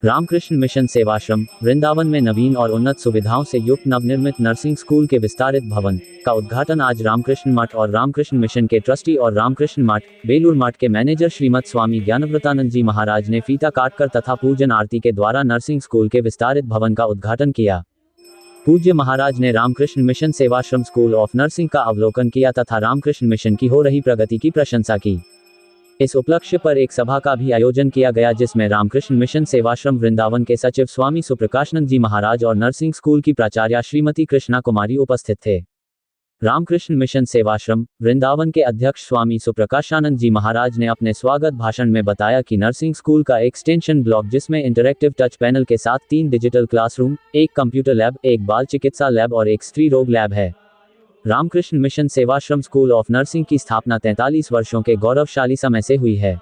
Ramakrishna Mission Sevashram Vrindavan में नवीन और उन्नत सुविधाओं से युक्त नवनिर्मित नर्सिंग स्कूल के विस्तारित भवन का उद्घाटन आज रामकृष्ण मठ और रामकृष्ण मिशन के ट्रस्टी और रामकृष्ण मठ बेलूर मठ के मैनेजर श्रीमद स्वामी ज्ञानव्रतानंद जी महाराज ने फीता काटकर तथा पूजन आरती के द्वारा नर्सिंग स्कूल के विस्तारित भवन का उद्घाटन किया। पूज्य महाराज ने Ramakrishna Mission Sevashram school of nursing का अवलोकन किया तथा रामकृष्ण मिशन की हो रही प्रगति की प्रशंसा की। इस उपलक्ष्य पर एक सभा का भी आयोजन किया गया जिसमें रामकृष्ण मिशन सेवाश्रम वृंदावन के सचिव स्वामी सुप्रकाशानंद जी महाराज और नर्सिंग स्कूल की प्राचार्या श्रीमती कृष्णा कुमारी उपस्थित थे। रामकृष्ण मिशन सेवाश्रम वृंदावन के अध्यक्ष स्वामी सुप्रकाशानंद जी महाराज ने अपने स्वागत भाषण में बताया कि नर्सिंग स्कूल का एक्सटेंशन ब्लॉक जिसमें इंटरैक्टिव टच पैनल के साथ 3 डिजिटल क्लासरूम, 1 कंप्यूटर लैब, 1 बाल चिकित्सा लैब और 1 स्त्री रोग लैब है। Ramakrishna Mission Sevashram school of nursing की स्थापना 43 वर्षों के गौरवशाली समय से हुई है।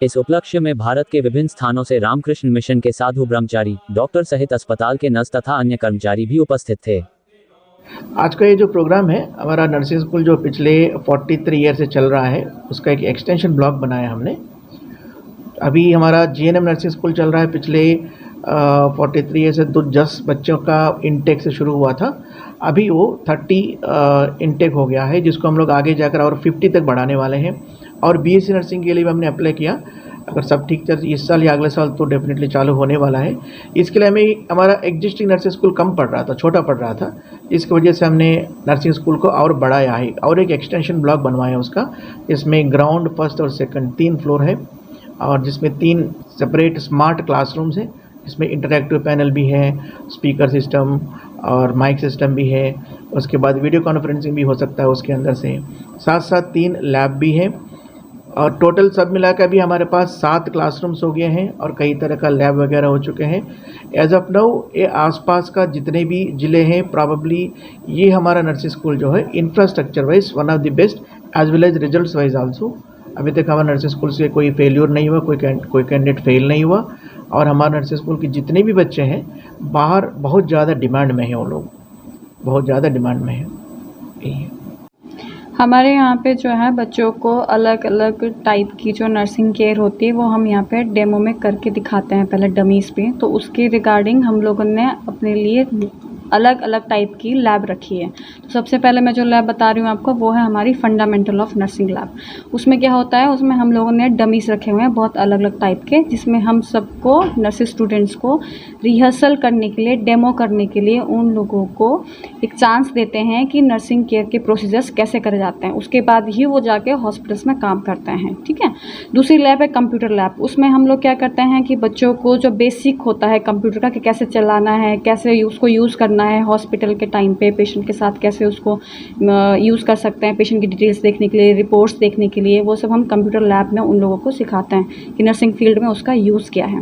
इस उपलक्ष्य में भारत के विभिन्न स्थानों से रामकृष्ण मिशन के साधु ब्रह्मचारी, डॉक्टर सहित अस्पताल के नर्स तथा अन्य कर्मचारी भी उपस्थित थे। आज का ये जो प्रोग्राम है हमारा नर्सिंग स्कूल जो पिछले 43 ईयर से चल रहा है उसका एक एक्सटेंशन ब्लॉक बनाया हमने। अभी हमारा जीएनएम नर्सिंग स्कूल चल रहा है। पिछले 43 ईयर से 10 बच्चों का इनटेक से शुरू हुआ था, अभी वो 30 इनटेक हो गया है जिसको हम लोग आगे जाकर और 50 तक बढ़ाने वाले हैं। और बीएससी नर्सिंग के लिए भी हमने अप्लाई किया, अगर सब ठीक चल इस साल या अगले साल तो डेफिनेटली चालू होने वाला है। इसके लिए हमें हमारा एग्जिस्टिंग नर्सिंग स्कूल कम पड़ रहा था, छोटा पड़ रहा था, इसकी वजह से हमने नर्सिंग स्कूल को और बढ़ाया है और एक एक्सटेंशन ब्लॉक बनवाया उसका। इसमें ग्राउंड, फर्स्ट और सेकंड 3 फ्लोर है और जिसमें 3 सेपरेट स्मार्ट क्लासरूम्स हैं। इसमें इंटरैक्टिव पैनल भी है, स्पीकर सिस्टम और माइक सिस्टम भी है। उसके बाद वीडियो कॉन्फ्रेंसिंग भी हो सकता है उसके अंदर से, साथ साथ 3 लैब भी है और टोटल सब मिलाकर भी हमारे पास 7 क्लासरूम्स हो गए हैं और कई तरह का लैब वगैरह हो चुके हैं। एज ऑफ नाउ ये आसपास का जितने भी ज़िले हैं प्रॉबली ये हमारा नर्सिंग स्कूल जो है infrastructure wise one of the best as well as results wise also. अभी तक हमारे नर्सिंग स्कूल से कोई फेल्यूर नहीं हुआ, कोई कैंडिडेट फेल नहीं हुआ और हमारे नर्सिंग स्कूल के जितने भी बच्चे हैं बाहर बहुत ज़्यादा डिमांड में हैं, वो लोग बहुत ज़्यादा डिमांड में हैं। यही है। हमारे यहाँ पे जो है बच्चों को अलग अलग टाइप की जो नर्सिंग केयर होती है वो हम यहाँ पे डेमो में करके दिखाते हैं पहले डमीज़ पे। तो उसके रिगार्डिंग हम लोगों ने अपने लिए अलग अलग टाइप की लैब रखी है। तो सबसे पहले मैं जो लैब बता रही हूँ आपको वो है हमारी फंडामेंटल ऑफ नर्सिंग लैब। उसमें क्या होता है, उसमें हम लोगों ने डमीज़ रखे हुए हैं बहुत अलग अलग टाइप के, जिसमें हम सबको नर्सिंग स्टूडेंट्स को रिहर्सल करने के लिए, डेमो करने के लिए उन लोगों को एक चांस देते हैं कि नर्सिंग केयर के प्रोसीजर्स कैसे करे जाते हैं। उसके बाद ही वो जाके हॉस्पिटल्स में काम करते हैं। ठीक है। दूसरी लैब है कंप्यूटर लैब। उसमें हम लोग क्या करते हैं कि बच्चों को जो बेसिक होता है कंप्यूटर का कि कैसे चलाना है, कैसे उसको यूज़ करना है हॉस्पिटल के टाइम पे, पेशेंट के साथ कैसे उसको यूज़ कर सकते हैं, पेशेंट की डिटेल्स देखने के लिए, रिपोर्ट्स देखने के लिए, वो सब हम कंप्यूटर लैब में उन लोगों को सिखाते हैं कि नर्सिंग फील्ड में उसका यूज़ क्या है।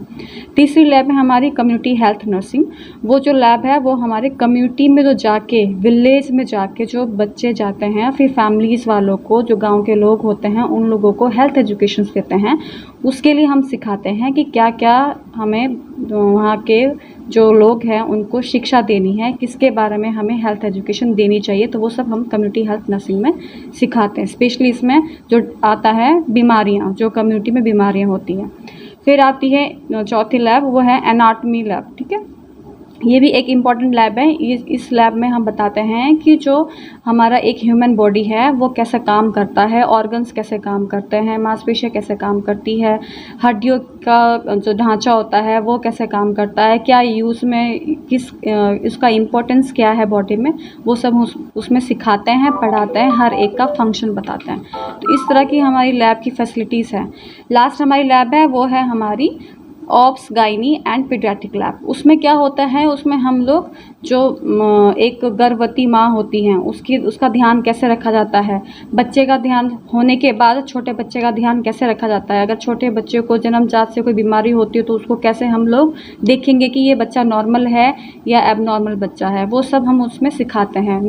तीसरी लैब है हमारी कम्युनिटी हेल्थ नर्सिंग। वो जो लैब है वो हमारे कम्युनिटी में जो जाके, विलेज में जाके जो बच्चे जाते हैं, फिर फैमिलीज़ वालों को, जो गाँव के लोग होते हैं उन लोगों को हेल्थ एजुकेशन देते हैं। उसके लिए हम सिखाते हैं कि क्या क्या हमें वहाँ के जो लोग हैं उनको शिक्षा देनी है, किसके बारे में हमें हेल्थ एजुकेशन देनी चाहिए। तो वो सब हम कम्युनिटी हेल्थ नर्सिंग में सिखाते हैं। स्पेशली इसमें जो आता है बीमारियाँ, जो कम्युनिटी में बीमारियाँ होती हैं। फिर आती है चौथी लैब, वो है एनाटॉमी लैब। ठीक है। ये भी एक इम्पॉर्टेंट लैब है। इस लैब में हम बताते हैं कि जो हमारा एक ह्यूमन बॉडी है वो कैसे काम करता है, ऑर्गन्स कैसे काम करते हैं, मांसपेशियाँ कैसे काम करती है, हड्डियों का जो ढांचा होता है वो कैसे काम करता है, क्या यूज़ में इसका इम्पोर्टेंस क्या है बॉडी में, वो सब उसमें सिखाते हैं, पढ़ाते हैं, हर एक का फंक्शन बताते हैं। तो इस तरह की हमारी लैब की फैसिलिटीज़ है। लास्ट हमारी लैब है वो है हमारी obs gynae and paediatric lab. उसमें क्या होता है, उसमें हम लोग जो एक गर्भवती माँ होती हैं उसका ध्यान कैसे रखा जाता है, बच्चे का ध्यान होने के बाद छोटे बच्चे का ध्यान कैसे रखा जाता है, अगर छोटे बच्चे को जन्मजात से कोई बीमारी होती है तो उसको कैसे हम लोग देखेंगे कि ये बच्चा नॉर्मल है या एबनॉर्मल बच्चा है, वो सब हम उसमें सिखाते हैं।